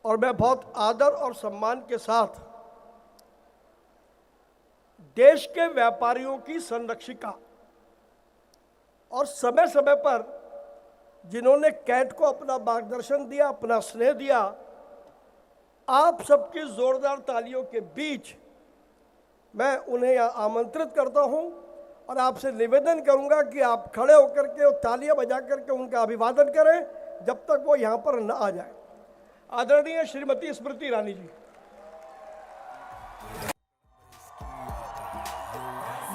और मैं बहुत आदर और सम्मान के साथ देश के व्यापारियों की संरक्षिका और समय समय पर जिन्होंने कैट को अपना मार्गदर्शन दिया, अपना स्नेह दिया, आप सबकी जोरदार तालियों के बीच मैं उन्हें आमंत्रित करता हूं और आपसे निवेदन करूंगा कि आप खड़े होकर के और तालियां बजा करके उनका अभिवादन करें जब तक वो यहाँ पर न आ जाए। आदरणीय श्रीमती स्मृति ईरानी जी।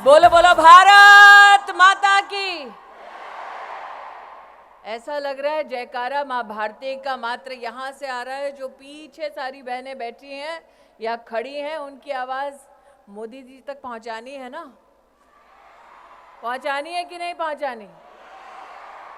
बोलो बोलो भारत माता की। ऐसा लग रहा है जयकारा माँ भारती का मात्र यहाँ से आ रहा है। जो पीछे सारी बहनें बैठी हैं या खड़ी हैं, उनकी आवाज मोदी जी तक पहुँचानी है ना? पहुँचानी है कि नहीं पहुँचानी?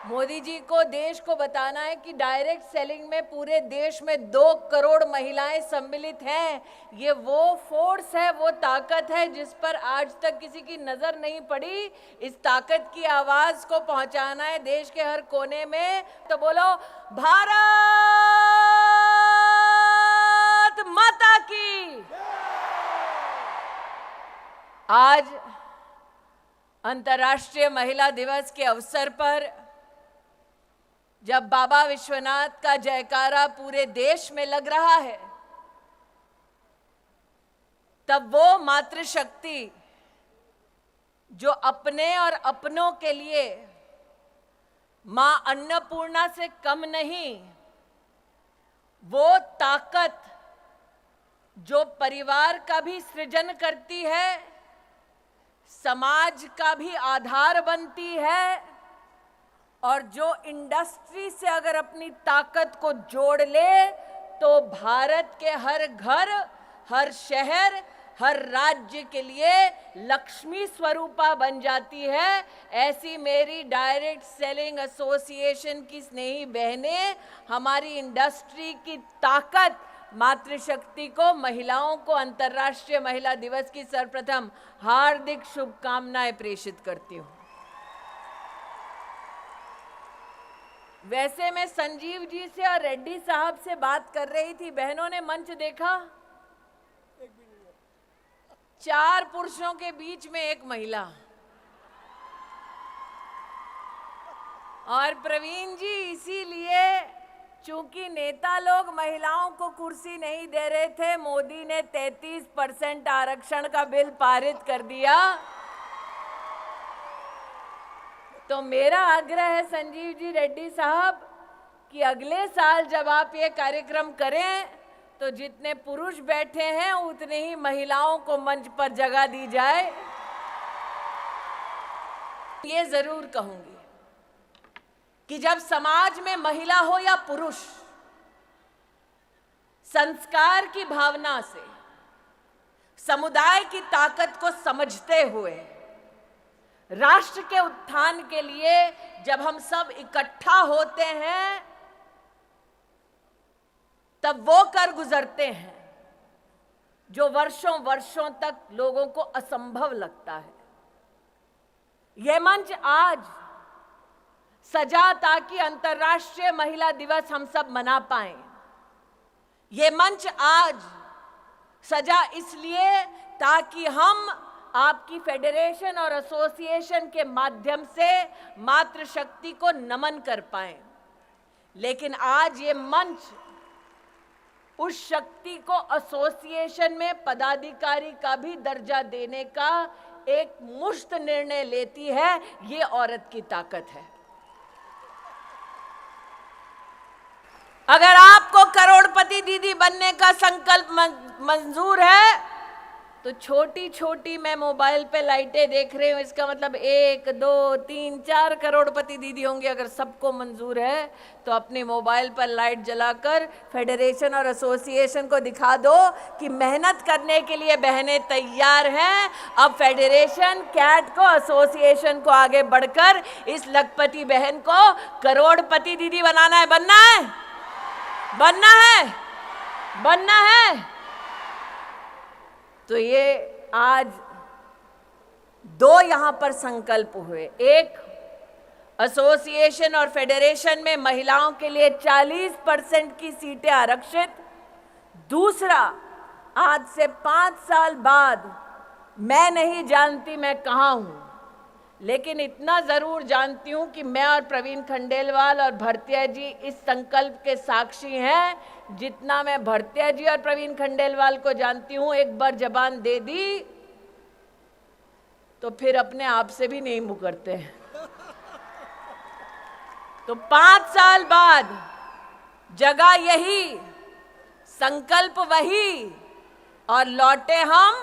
मोदी जी को देश को बताना है कि डायरेक्ट सेलिंग में पूरे देश में 2 करोड़ महिलाएं सम्मिलित हैं। ये वो फोर्स है, वो ताकत है जिस पर आज तक किसी की नजर नहीं पड़ी। इस ताकत की आवाज को पहुंचाना है देश के हर कोने में। तो बोलो भारत माता की। आज अंतर्राष्ट्रीय महिला दिवस के अवसर पर जब बाबा विश्वनाथ का जयकारा पूरे देश में लग रहा है, तब वो मातृशक्ति जो अपने और अपनों के लिए मां अन्नपूर्णा से कम नहीं, वो ताकत जो परिवार का भी सृजन करती है, समाज का भी आधार बनती है, और जो इंडस्ट्री से अगर अपनी ताकत को जोड़ ले तो भारत के हर घर, हर शहर, हर राज्य के लिए लक्ष्मी स्वरूपा बन जाती है। ऐसी मेरी डायरेक्ट सेलिंग एसोसिएशन की स्नेही बहनें हमारी इंडस्ट्री की ताकत मातृशक्ति को, महिलाओं को अंतर्राष्ट्रीय महिला दिवस की सर्वप्रथम हार्दिक शुभकामनाएं प्रेषित करती हूँ। वैसे मैं संजीव जी से और रेड्डी साहब से बात कर रही थी। बहनों ने मंच देखा? 4 पुरुषों के बीच में 1 महिला। और प्रवीण जी, इसीलिए चूंकि नेता लोग महिलाओं को कुर्सी नहीं दे रहे थे, मोदी ने 33% आरक्षण का बिल पारित कर दिया। तो मेरा आग्रह है संजीव जी, रेड्डी साहब, कि अगले साल जब आप ये कार्यक्रम करें तो जितने पुरुष बैठे हैं उतने ही महिलाओं को मंच पर जगह दी जाए। ये जरूर कहूंगी कि जब समाज में महिला हो या पुरुष, संस्कार की भावना से समुदाय की ताकत को समझते हुए राष्ट्र के उत्थान के लिए जब हम सब इकट्ठा होते हैं, तब वो कर गुजरते हैं जो वर्षों वर्षों तक लोगों को असंभव लगता है। यह मंच आज सजा ताकि अंतर्राष्ट्रीय महिला दिवस हम सब मना पाएं। यह मंच आज सजा इसलिए ताकि हम आपकी फेडरेशन और एसोसिएशन के माध्यम से मातृशक्ति को नमन कर पाएं। लेकिन आज ये मंच उस शक्ति को एसोसिएशन में पदाधिकारी का भी दर्जा देने का एक मुश्त निर्णय लेती है। ये औरत की ताकत है। अगर आपको करोड़पति दीदी बनने का संकल्प मंजूर है तो छोटी छोटी मैं मोबाइल पे लाइटें देख रही हूँ, इसका मतलब 1, 2, 3, 4 करोड़पति दीदी होंगे। अगर सबको मंजूर है तो अपनी मोबाइल पर लाइट जलाकर फेडरेशन और एसोसिएशन को दिखा दो कि मेहनत करने के लिए बहनें तैयार हैं। अब फेडरेशन, कैट को, एसोसिएशन को आगे बढ़कर इस लखपति बहन को करोड़पति दीदी बनाना है। बनना है, बनना है, बनना है। तो ये आज 2 यहां पर संकल्प हुए। एक, एसोसिएशन और फेडरेशन में महिलाओं के लिए 40% की सीटें आरक्षित, दूसरा, आज से 5 साल बाद मैं नहीं जानती मैं कहाँ हूँ, लेकिन इतना जरूर जानती हूँ कि मैं और प्रवीण खंडेलवाल और भरतिया जी इस संकल्प के साक्षी हैं। जितना मैं भरतिया जी और प्रवीण खंडेलवाल को जानती हूँ, एक बार जबान दे दी तो फिर अपने आप से भी नहीं मुकरते हैं। तो 5 साल बाद जगह यही, संकल्प वही, और लौटे हम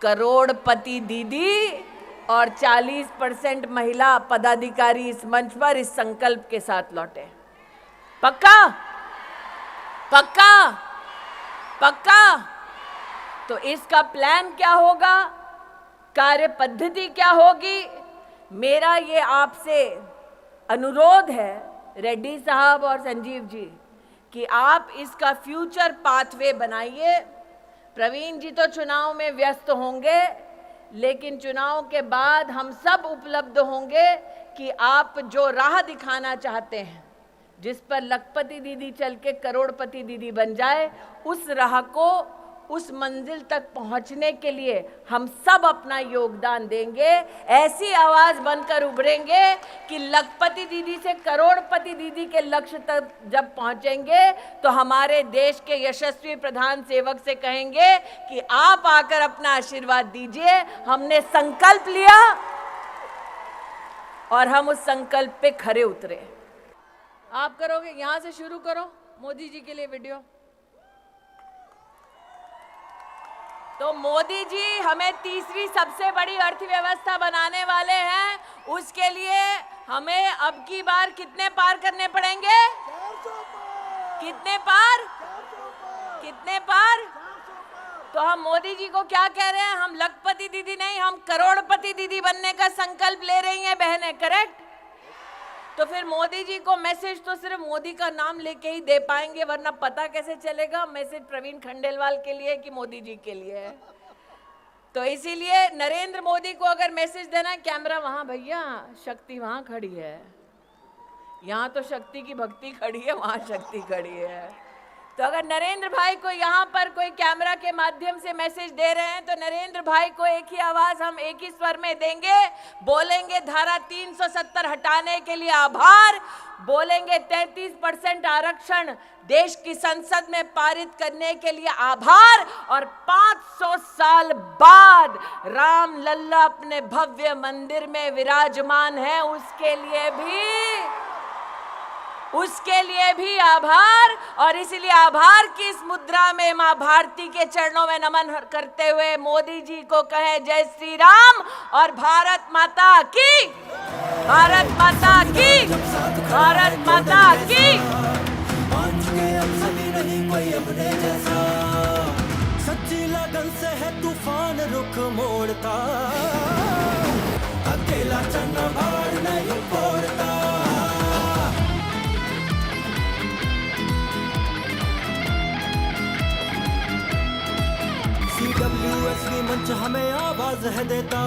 करोड़पति दीदी और 40% महिला पदाधिकारी इस मंच पर इस संकल्प के साथ लौटे। पक्का? पक्का? पक्का? तो इसका प्लान क्या होगा, कार्य पद्धति क्या होगी? मेरा ये आपसे अनुरोध है रेड्डी साहब और संजीव जी कि आप इसका फ्यूचर पाथवे बनाइए। प्रवीण जी तो चुनाव में व्यस्त होंगे, लेकिन चुनाव के बाद हम सब उपलब्ध होंगे कि आप जो राह दिखाना चाहते हैं, जिस पर लखपति दीदी चल के करोड़पति दीदी बन जाए, उस राह को, उस मंजिल तक पहुंचने के लिए हम सब अपना योगदान देंगे। ऐसी आवाज बनकर उभरेंगे कि लखपति दीदी से करोड़पति दीदी के लक्ष्य तक जब पहुंचेंगे तो हमारे देश के यशस्वी प्रधान सेवक से कहेंगे कि आप आकर अपना आशीर्वाद दीजिए। हमने संकल्प लिया और हम उस संकल्प पे खरे उतरे। आप करोगे? यहां से शुरू करो मोदी जी के लिए वीडियो। तो मोदी जी हमें तीसरी सबसे बड़ी अर्थव्यवस्था बनाने वाले हैं। उसके लिए हमें अब की बार कितने पार करने पड़ेंगे? कितने पार? कितने पार? तो हम मोदी जी को क्या कह रहे हैं? हम लखपति दीदी नहीं, हम करोड़पति दीदी बनने का संकल्प ले रही हैं बहनें। करेक्ट? तो फिर मोदी जी को मैसेज तो सिर्फ मोदी का नाम लेके ही दे पाएंगे, वरना पता कैसे चलेगा मैसेज प्रवीण खंडेलवाल के लिए कि मोदी जी के लिए है। तो इसीलिए नरेंद्र मोदी को अगर मैसेज देना है, कैमरा वहां भैया, शक्ति वहां खड़ी है, यहाँ तो शक्ति की भक्ति खड़ी है, वहां शक्ति खड़ी है। तो अगर नरेंद्र भाई को यहाँ पर कोई कैमरा के माध्यम से मैसेज दे रहे हैं, तो नरेंद्र भाई को एक ही आवाज हम एक ही स्वर में देंगे, बोलेंगे धारा 370 हटाने के लिए आभार, बोलेंगे 33% आरक्षण देश की संसद में पारित करने के लिए आभार, और 500 साल बाद राम लल्ला अपने भव्य मंदिर में विराजमान है, उसके लिए भी आभार। और इसलिए आभार की इस मुद्रा में मां भारती के चरणों में नमन करते हुए मोदी जी को कहें जय श्री राम और भारत माता की, भारत माता की, भारत माता की। सच्ची लगन से है तूफान रुख मोड़ता, अकेला चन्ना भाड़ नहीं फोड़ता। CWSV मंच हमें आवाज है देता,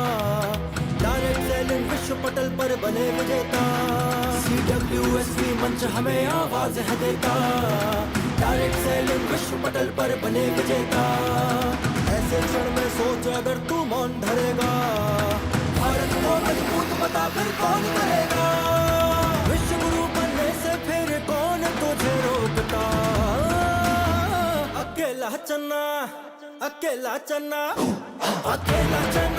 डायरेक्ट सेलिंग विश्व पटल पर बने विजेता। CWSV मंच हमें आवाज है देता, डायरेक्ट सेलिंग विश्व पटल पर बने विजेता। ऐसे क्षण में सोच अगर तू मौन धरेगा, भारत को मजबूत बता फिर कौन करेगा। विश्व गुरु बनने से फिर कौन तुझे रोकता। अकेला चन्ना, अकेला चन्ना, अकेला चन्ना।